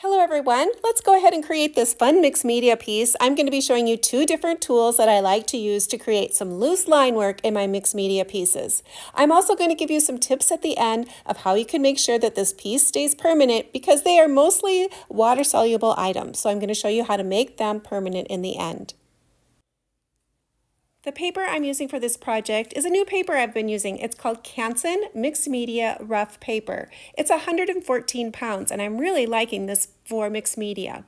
Hello everyone, let's go ahead and create this fun mixed media piece. I'm going to be showing you two different tools that I like to use to create some loose line work in my mixed media pieces. I'm also going to give you some tips at the end of how you can make sure that this piece stays permanent because they are mostly water soluble items. So I'm going to show you how to make them permanent in the end. The paper I'm using for this project is a new paper I've been using. It's called Canson Mixed Media Rough Paper. It's 114 pounds and I'm really liking this for mixed media.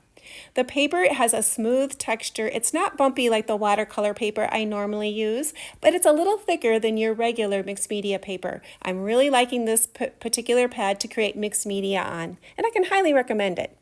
The paper has a smooth texture. It's not bumpy like the watercolor paper I normally use, but it's a little thicker than your regular mixed media paper. I'm really liking this particular pad to create mixed media on, and I can highly recommend it.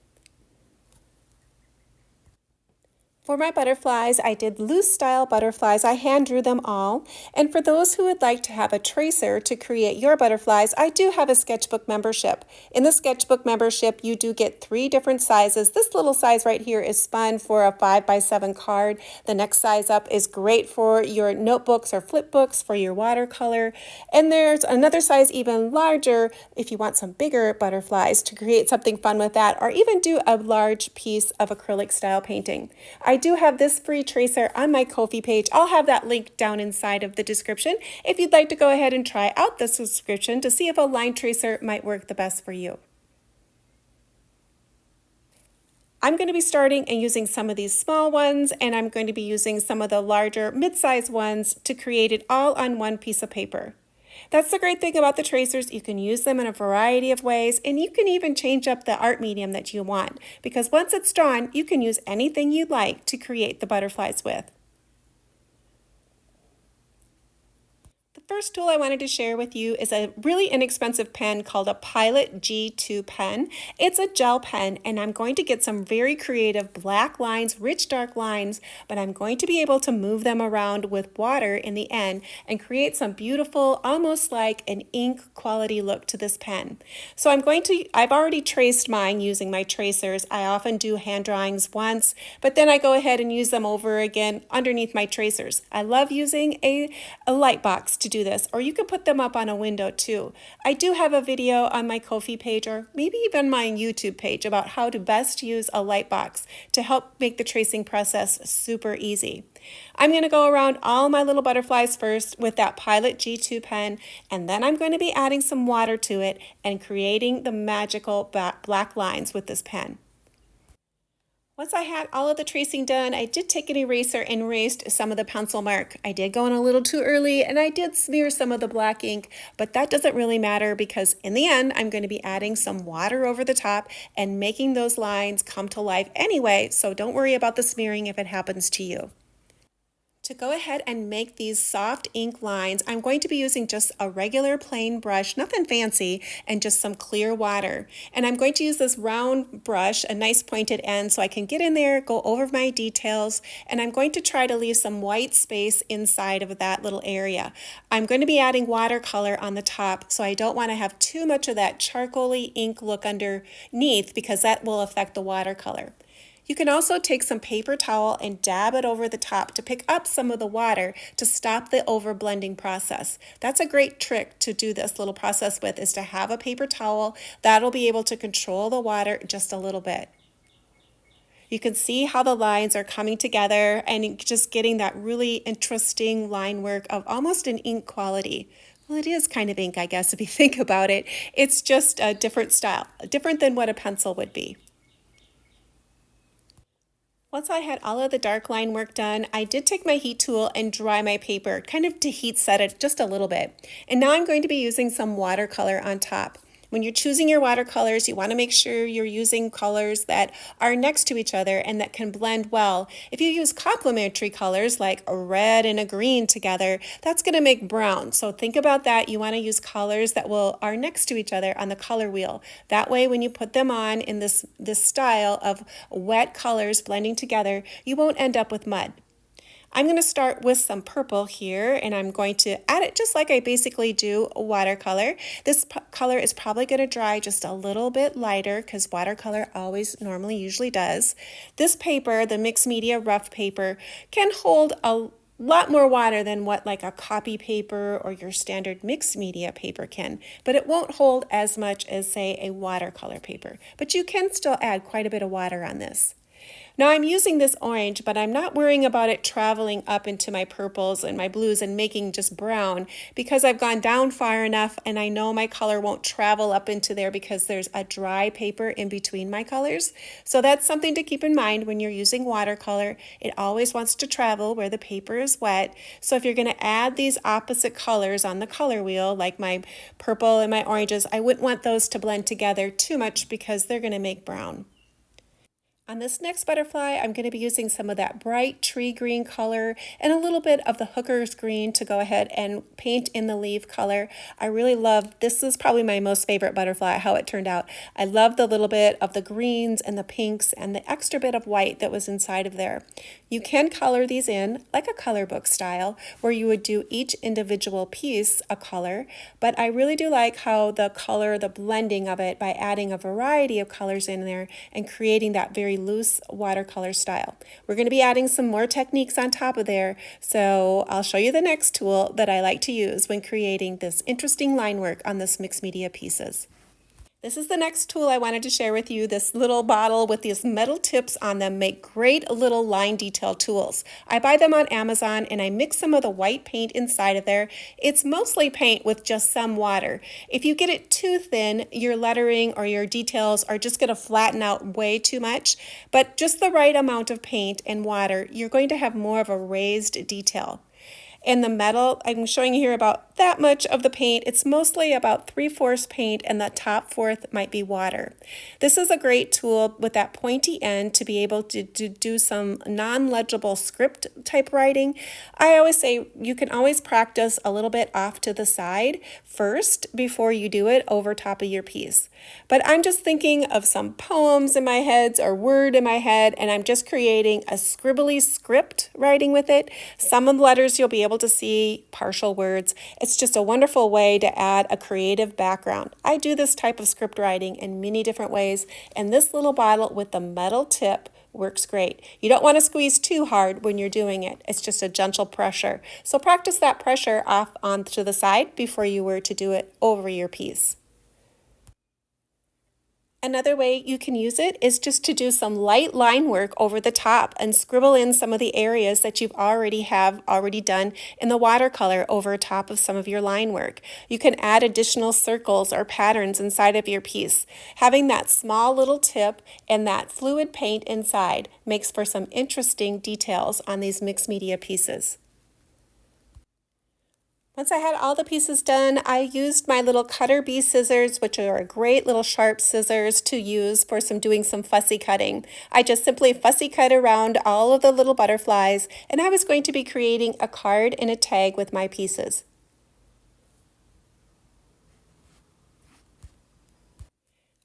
For my butterflies, I did loose style butterflies. I hand drew them all. And for those who would like to have a tracer to create your butterflies, I do have a sketchbook membership. In the sketchbook membership, you do get 3 different sizes. This little size right here is fun for a 5x7 card. The next size up is great for your notebooks or flip books for your watercolor. And there's another size even larger if you want some bigger butterflies to create something fun with that, or even do a large piece of acrylic style painting. I do have this free tracer on my Ko-fi page. I'll have that link down inside of the description if you'd like to go ahead and try out the subscription to see if a line tracer might work the best for you. I'm going to be starting and using some of these small ones, and I'm going to be using some of the larger mid-size ones to create it all on one piece of paper. That's the great thing about the tracers. You can use them in a variety of ways, and you can even change up the art medium that you want, because once it's drawn, you can use anything you like to create the butterflies with. The first tool I wanted to share with you is a really inexpensive pen called a Pilot G2 pen. It's a gel pen, and I'm going to get some very creative black lines, rich dark lines, but I'm going to be able to move them around with water in the end and create some beautiful, almost like an ink quality look to this pen. So I've already traced mine using my tracers. I often do hand drawings once, but then I go ahead and use them over again underneath my tracers. I love using a light box to do this, or you can put them up on a window too. I do have a video on my Ko-fi page, or maybe even my YouTube page, about how to best use a light box to help make the tracing process super easy. I'm going to go around all my little butterflies first with that Pilot G2 pen, and then I'm going to be adding some water to it and creating the magical black lines with this pen. Once I had all of the tracing done, I did take an eraser and erased some of the pencil mark. I did go in a little too early and I did smear some of the black ink, but that doesn't really matter because in the end, I'm going to be adding some water over the top and making those lines come to life anyway, so don't worry about the smearing if it happens to you. To go ahead and make these soft ink lines, I'm going to be using just a regular plain brush, nothing fancy, and just some clear water. And I'm going to use this round brush, a nice pointed end, so I can get in there, go over my details, and I'm going to try to leave some white space inside of that little area. I'm going to be adding watercolor on the top, so I don't want to have too much of that charcoaly ink look underneath because that will affect the watercolor. You can also take some paper towel and dab it over the top to pick up some of the water to stop the overblending process. That's a great trick to do this little process with, is to have a paper towel. That'll be able to control the water just a little bit. You can see how the lines are coming together and just getting that really interesting line work of almost an ink quality. Well, it is kind of ink, I guess, if you think about it. It's just a different style, different than what a pencil would be. Once I had all of the dark line work done, I did take my heat tool and dry my paper, kind of to heat set it just a little bit. And now I'm going to be using some watercolor on top. When you're choosing your watercolors, you want to make sure you're using colors that are next to each other and that can blend well. If you use complementary colors like a red and a green together, that's going to make brown. So think about that. You want to use colors that are next to each other on the color wheel. That way, when you put them on in this style of wet colors blending together, you won't end up with mud. I'm going to start with some purple here, and I'm going to add it just like I basically do watercolor. This color is probably going to dry just a little bit lighter because watercolor usually does. This paper, the mixed media rough paper, can hold lot more water than what like a copy paper or your standard mixed media paper can, but it won't hold as much as, say, a watercolor paper. But you can still add quite a bit of water on this. Now I'm using this orange, but I'm not worrying about it traveling up into my purples and my blues and making just brown because I've gone down far enough and I know my color won't travel up into there because there's a dry paper in between my colors. So that's something to keep in mind when you're using watercolor. It always wants to travel where the paper is wet. So if you're going to add these opposite colors on the color wheel, like my purple and my oranges, I wouldn't want those to blend together too much because they're going to make brown. On this next butterfly, I'm going to be using some of that bright tree green color and a little bit of the hooker's green to go ahead and paint in the leaf color. I really love, this is probably my most favorite butterfly, how it turned out. I love the little bit of the greens and the pinks and the extra bit of white that was inside of there. You can color these in like a color book style where you would do each individual piece a color, but I really do like how the color, the blending of it by adding a variety of colors in there and creating that very loose watercolor style. We're going to be adding some more techniques on top of there, so I'll show you the next tool that I like to use when creating this interesting line work on this mixed media pieces. This is the next tool I wanted to share with you. This little bottle with these metal tips on them make great little line detail tools. I buy them on Amazon and I mix some of the white paint inside of there. It's mostly paint with just some water. If you get it too thin, your lettering or your details are just going to flatten out way too much. But just the right amount of paint and water, you're going to have more of a raised detail. And the metal, I'm showing you here about that much of the paint. It's mostly about 3/4 paint and the top fourth might be water. This is a great tool with that pointy end to be able to do some non-legible script type writing. I always say you can always practice a little bit off to the side first before you do it over top of your piece. But I'm just thinking of some poems in my head or word in my head, and I'm just creating a scribbly script writing with it. Some of the letters you'll be able to see partial words. It's just a wonderful way to add a creative background. I do this type of script writing in many different ways, and this little bottle with the metal tip works great. You don't want to squeeze too hard when you're doing it. It's just a gentle pressure. So practice that pressure off onto the side before you were to do it over your piece. Another way you can use it is just to do some light line work over the top and scribble in some of the areas that you've already done in the watercolor over top of some of your line work. You can add additional circles or patterns inside of your piece. Having that small little tip and that fluid paint inside makes for some interesting details on these mixed media pieces. Once I had all the pieces done, I used my little cutter bee scissors, which are a great little sharp scissors to use for doing some fussy cutting. I just simply fussy cut around all of the little butterflies, and I was going to be creating a card and a tag with my pieces.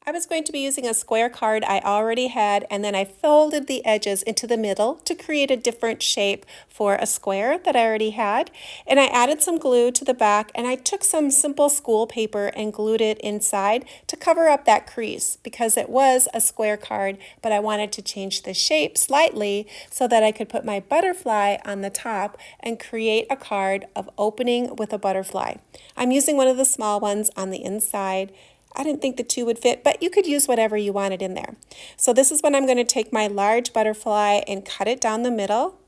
I was going to be using a square card I already had, and then I folded the edges into the middle to create a different shape for a square that I already had. And I added some glue to the back, and I took some simple school paper and glued it inside to cover up that crease because it was a square card, but I wanted to change the shape slightly so that I could put my butterfly on the top and create a card of opening with a butterfly. I'm using one of the small ones on the inside. I didn't think the two would fit, but you could use whatever you wanted in there. So this is when I'm going to take my large butterfly and cut it down the middle.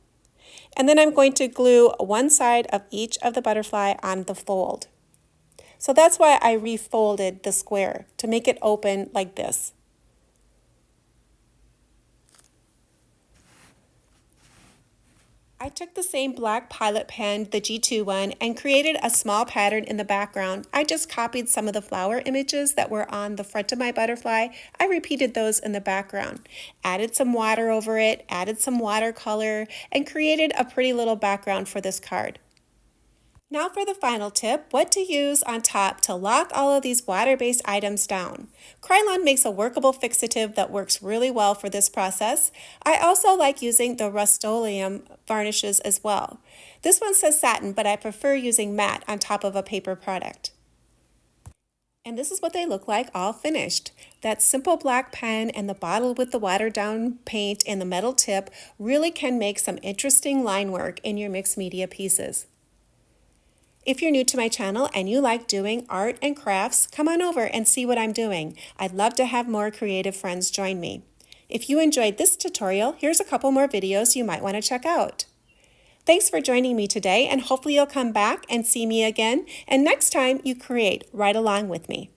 And then I'm going to glue one side of each of the butterfly on the fold. So that's why I refolded the square to make it open like this. I took the same black Pilot pen, the G2 one, and created a small pattern in the background. I just copied some of the flower images that were on the front of my butterfly. I repeated those in the background, added some water over it, added some watercolor, and created a pretty little background for this card. Now for the final tip, what to use on top to lock all of these water-based items down. Krylon makes a workable fixative that works really well for this process. I also like using the Rust-Oleum varnishes as well. This one says satin, but I prefer using matte on top of a paper product. And this is what they look like all finished. That simple black pen and the bottle with the watered down paint and the metal tip really can make some interesting line work in your mixed media pieces. If you're new to my channel and you like doing art and crafts, come on over and see what I'm doing. I'd love to have more creative friends join me. If you enjoyed this tutorial, here's a couple more videos you might want to check out. Thanks for joining me today, and hopefully you'll come back and see me again, and next time you create right along with me.